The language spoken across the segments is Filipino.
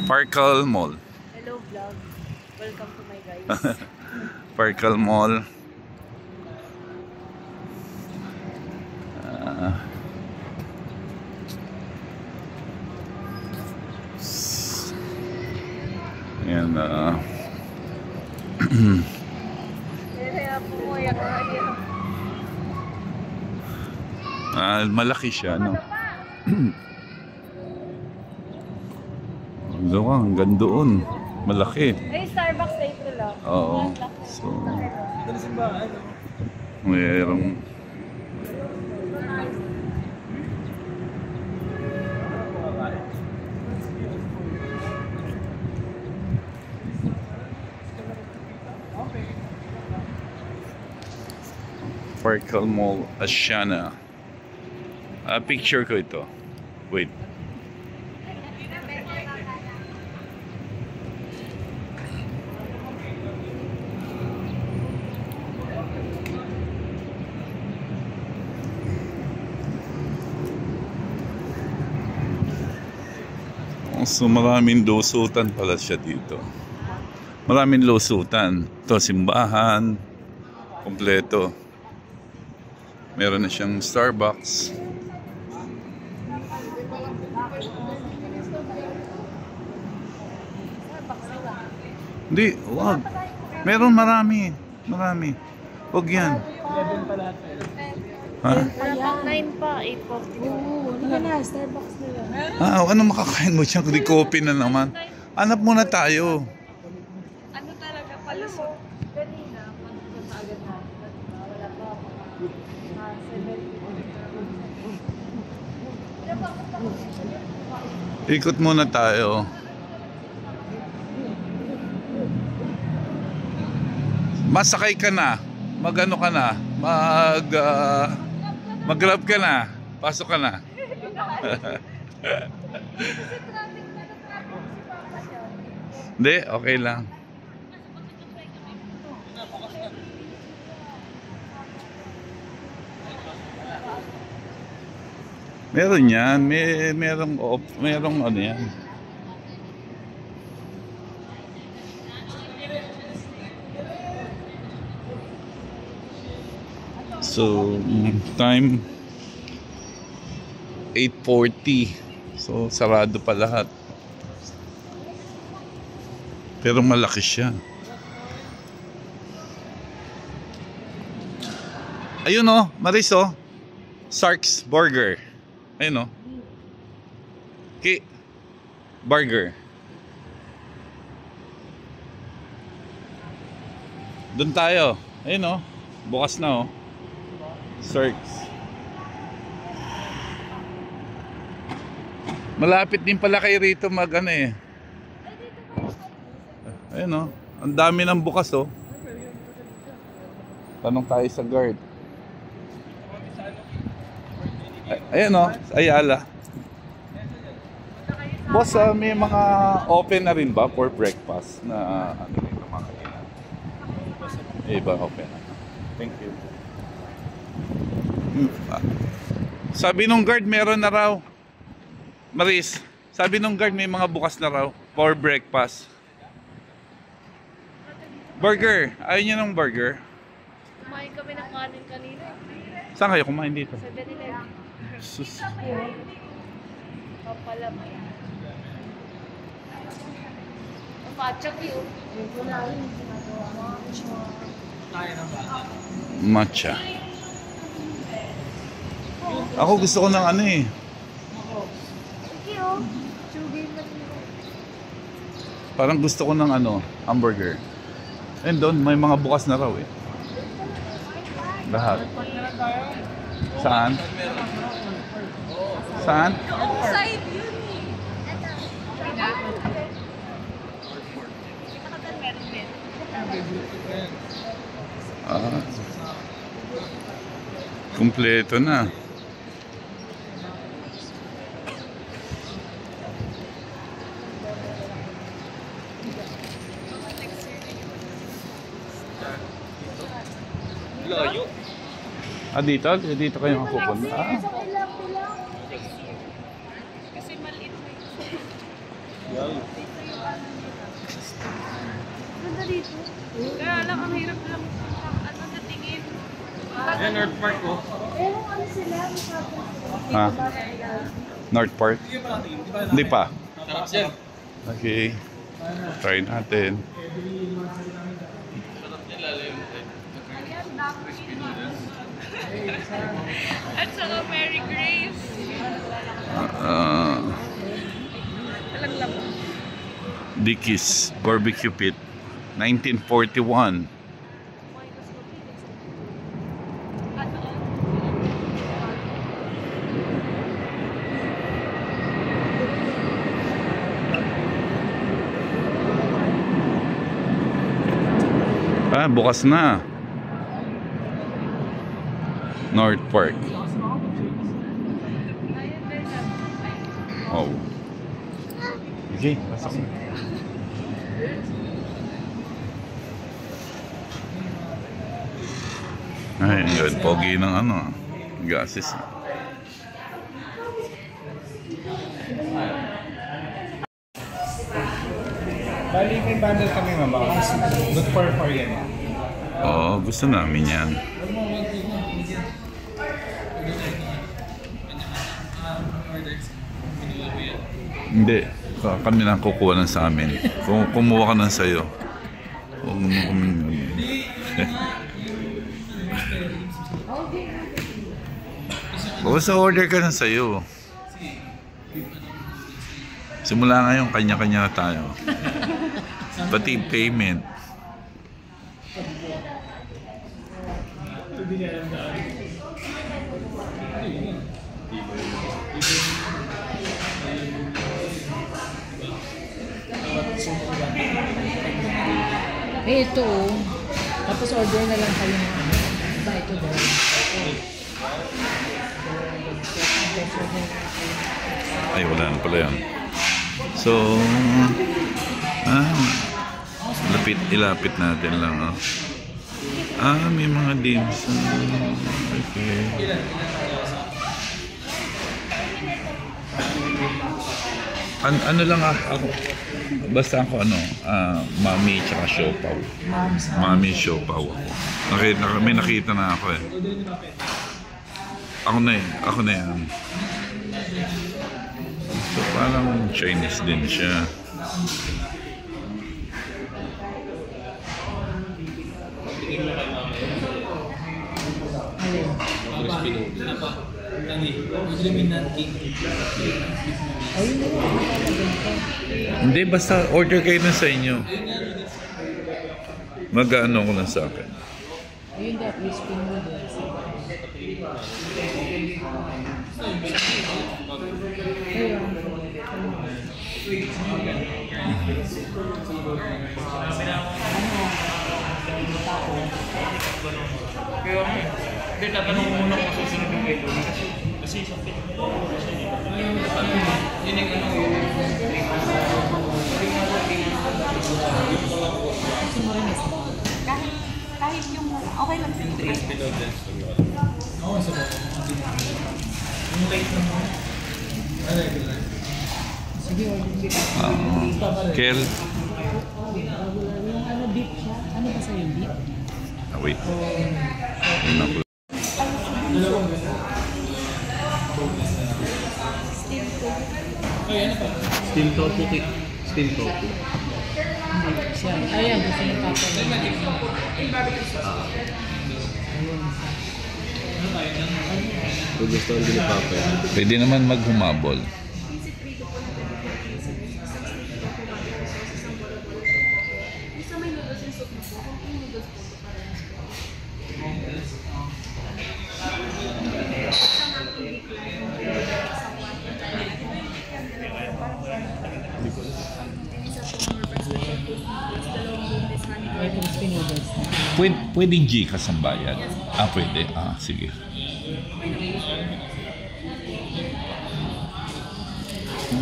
Parkal Mall. Hello vlog. Welcome to my guys. Parkal Mall. Yan malaki siya, no? Hanggang doon. Malaki. Ay, Starbucks dito lang. Oo. So, mayroong Parkal Mall, Asiana. Picture ko ito. Wait. So maraming lusutan pala siya dito. Maraming lusutan. Ito, simbahan. Kompleto. Meron na siyang Starbucks. Hindi, wag. Meron marami. Marami. Wag yan. 11 pa lahat. Ha? 9 pa, 8:40. Oo, ano na, Starbucks na yan. Ano makakain mo siya? Kundi coffee na naman. Hanap muna tayo. Ano talaga palusot? Kanina, punta agad na. Wala pa ako. 7. Ikot muna tayo. Masakay ka na. Mag-ano ka na. Mag-grab ka na. Pasok ka na. Hindi, okay lang. Meron yan. Merong ano yan. So, time 8:40. So, sarado pa lahat. Pero malaki siya. Ayun oh, Maris oh. Sark's Burger. Ayun oh. Burger. Doon tayo. Ayun oh. Bukas na oh. Sark's. Malapit din pala kayo rito mag-ano eh. Ayun oh. Ang dami ng bukas oh. Tanong tayo sa guard. Ayun oh. Ayala. Boss, may mga open na rin ba for breakfast na ano rin mga kainan? Iba open. Thank you. Sabi nung guard meron na raw. Maris, sabi nung guard may mga bukas na raw for breakfast. Burger. Ayaw niyo ng burger? Kumain kami ng kanin kanina. Saan kayo kumain dito? Sa 7-Eleven. Sus. Papalam. Patchak yun. Matcha. Ako gusto ko ng ano eh. Parang gusto ko ng ano, hamburger. And doon may mga bukas na raw eh. Lahat. Saan? Saan? Side yun Kompleto na. Layo. Dito? Dito kayo mapupunta? Kasi maliit na yun. Layo. dito. Kaya lang, ang hirap lang ano sa tingin. Ayan, North Park ko. Pero ano sila, masyadong Ha? North Park? Hindi pa. Sarap dyan. Okay. Try natin. Sarap dyan, lalo yung Ayan, crispy noodles. At saka Mary Grace. Walang laman. Dickies Barbecue Pit, 1941. Bukas na. North Park. Oh. Okay, pasok na. Ay, ang gawin. Pogi ng ano. Gases. Bali, may bundle kami mama. Good for yan. Oo, gusto namin yan. Hindi. Kami na kukuha ng sa amin. Kumuha ka ng sayo. Huwag mo kami. Basta order ka ng sayo. Simula ngayon, kanya-kanya na tayo. Pati payment. Ito oh. Tapos order na lang kayo ng ano. Ba, ito daw. Ay, wala na pala yan. So, ilapit natin lang. May mga dim sum. Okay. Ano lang ako, basta ako mami tsaka siopaw. Mami siopaw ako. May nakita na ako eh. Ako na yan. So parang Chinese din siya. Crispy Hindi, basta order kayo na sa inyo. Mag-ano ko lang sa akin. Ayun daw, crispy noodles. Kaya hindi, tatanong mo muna kung susunod yung ito. Kasi isang pit. Yun yung ano yun. Kahit yung okay lang sa'yo. Oo, sa mga. Yung rate lang mo. Sige, order kita. Kel? Yung ano, beef siya. Ano ba sa'yo, beef? Wait. Steam tofu. Steam tofu. Siya. Ayan, gusto niya papa. Gusto ko din papa. Pwede naman maghumabol. May crispy noodles. Pwedeng Gcash ang bayad? Pwede. Sige.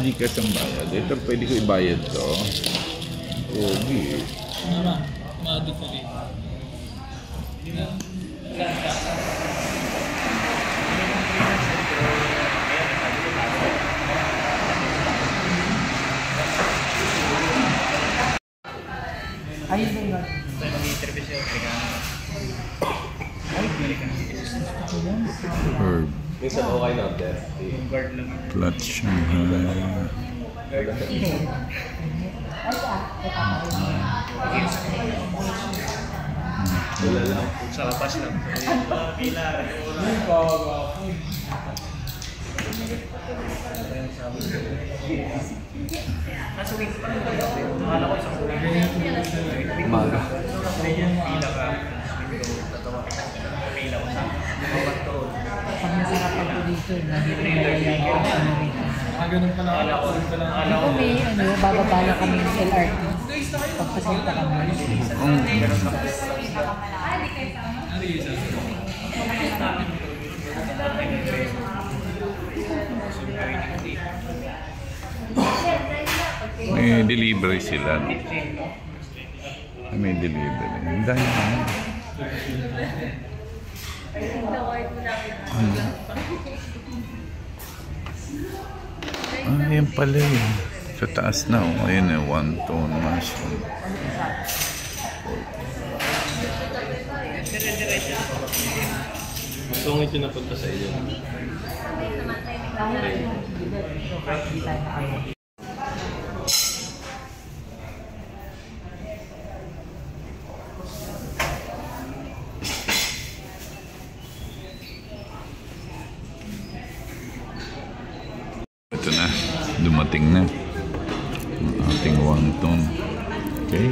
Gcash ang bayad. Ito pwede ko ibayad to. Okay. Maadit ka rin. Ayun na yun. yun. Herb. Minsan okay na there. Yung guard lang. Flat Shanghai. Wala lang. Sa labas lang. Pila. Nasa week pa. Akala ko sa Umaga. pila ka. Pila ko sa Pag nasarapan ko dito, nandito na yung ano rito. ganun pala. Akala ko Ito may ano, bababa na kami ng LRT. Pagpasalita kami. May delivery sila. No? May delivery. Ang dahil naman. Ayan pala yun. Sa taas na. Oh. Ayan eh. One tone mushroom. Sungit yung napunta sa iyo. Ito na. Dumating na. Ang ating wonton. Okay.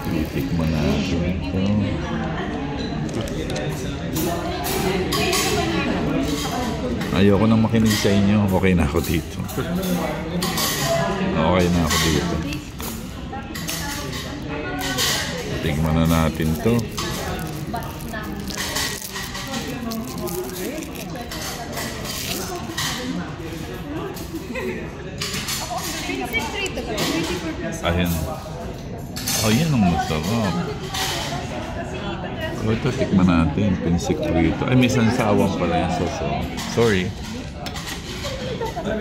Titikman natin ito. Ayoko nang makinig sa inyo. Okay na ako dito. Okay na ako dito. Tingnan na natin to. Ayan. Oh, yan ang masarap. O, ito, tikman natin. Pinsik rito. Ay, may sansawang pala yung soso. Sorry.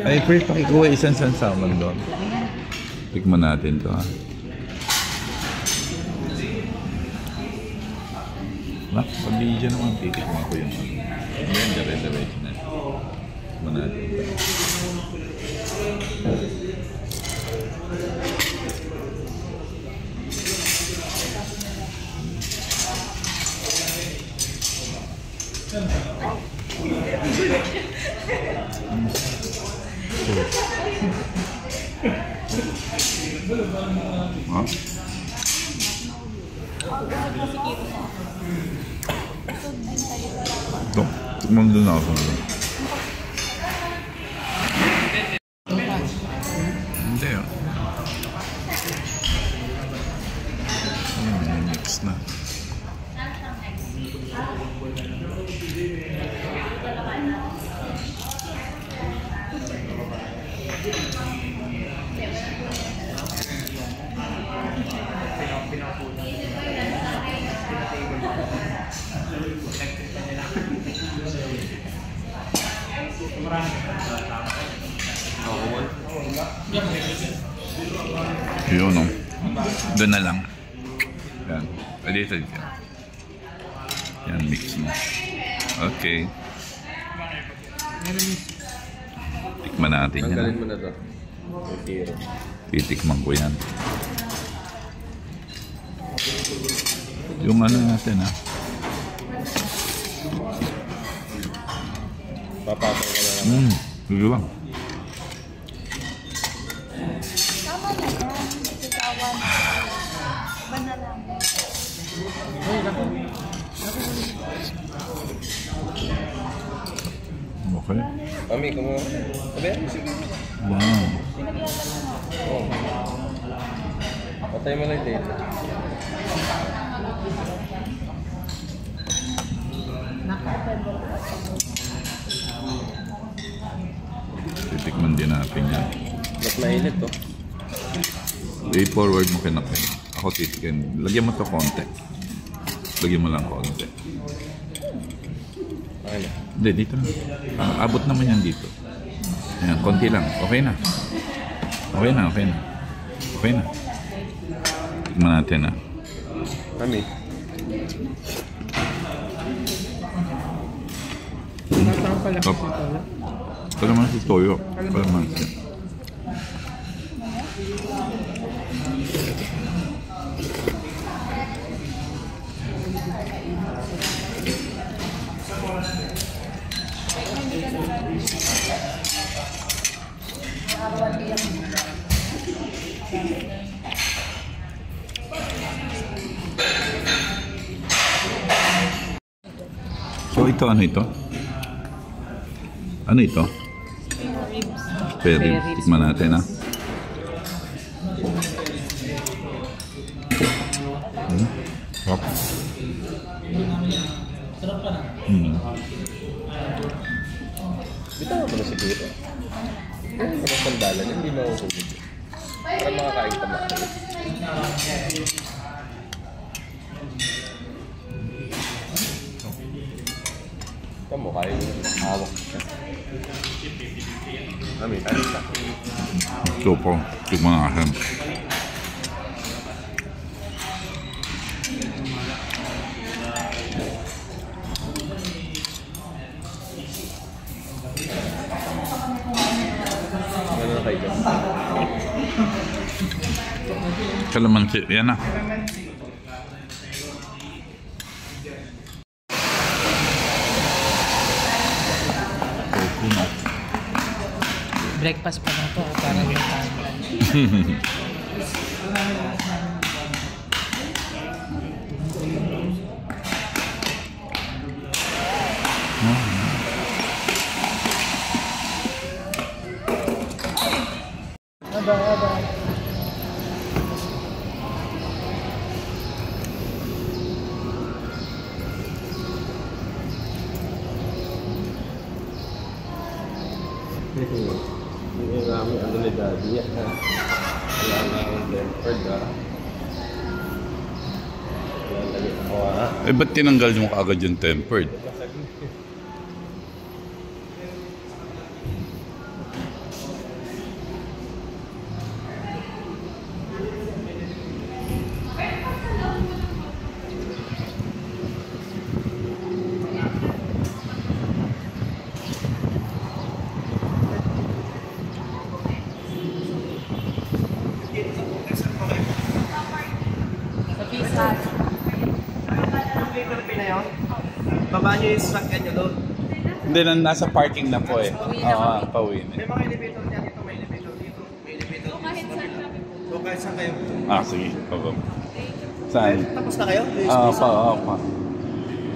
Ay, pwede pakikuha isang sansawang doon. Tikman natin to, ha. Pag-video naman, titikman ko yung ano. Ayan, dire-diretso na. Tikman natin to. Ha? Ito, tikman doon ako. Hindi ah. Mix na. Yun, no? Doon na lang. Yan. Dito. Yan, mix mo. Okay. Tikman natin yan. Tanggalin mo na to. Titikman ko yan. Yung ano natin, ha? Papatay ka na lang. Sige lang. Tama na yan. Sigawan. Ba na lang. Okay. Mami, kumuha. Sabi, sige. Wow. Oh. Patay mo lang dito. Titikman din natin yan. Ba't mainit to? Way forward mo kinapin. Ako titikin. Lagyan mo to konti. Lagyan mo lang konti. Okay na. Hindi, dito na. Abot naman yan dito. Ayan, konti lang. Okay na. Okay na, okay na. Okay na. Tignan natin, ha. Mami. pala Top. kasi ito. Kalamansi toyo. Kalamansi. So ito, ano ito? Ano ito? Spare ribs. Tikman natin, ha? Sarap. Bitaw mo na siguro. Ano ang sandalan? Hindi mahuhulog. Para makakain ka makakain. Kamu kaya yung hawak siya. Amin, ano sa? Super. Tikman natin. Ano na kayo dyan? Kalamansi. Yan na. Coconut. Breakfast pa lang to. Parang yung time. Hindi namin ano ni Daddy yan. Wala na akong tempered ha. Wala lagi ako ha. Eh, ba't tinanggal mo kaagad yung tempered? Baba nyo yung sasakyan nyo doon. Hindi, nasa parking na po eh. Oo, pauwi na. May mga elevator dyan dito, may elevator dito. May elevator dito. So kahit saan kayo. Ah, sige. Pababa. Saan? Tapos na kayo? Pa.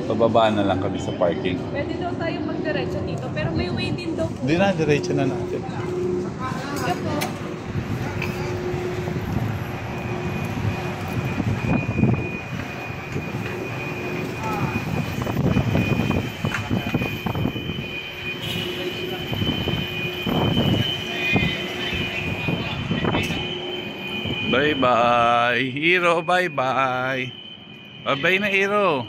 Pababa na lang kami sa parking. Pwede daw tayo magdiretso dito, pero may way din daw. Hindi na, diretso na natin. Sige po. Bye-bye. Hero, bye-bye. Bye-bye na, Hero.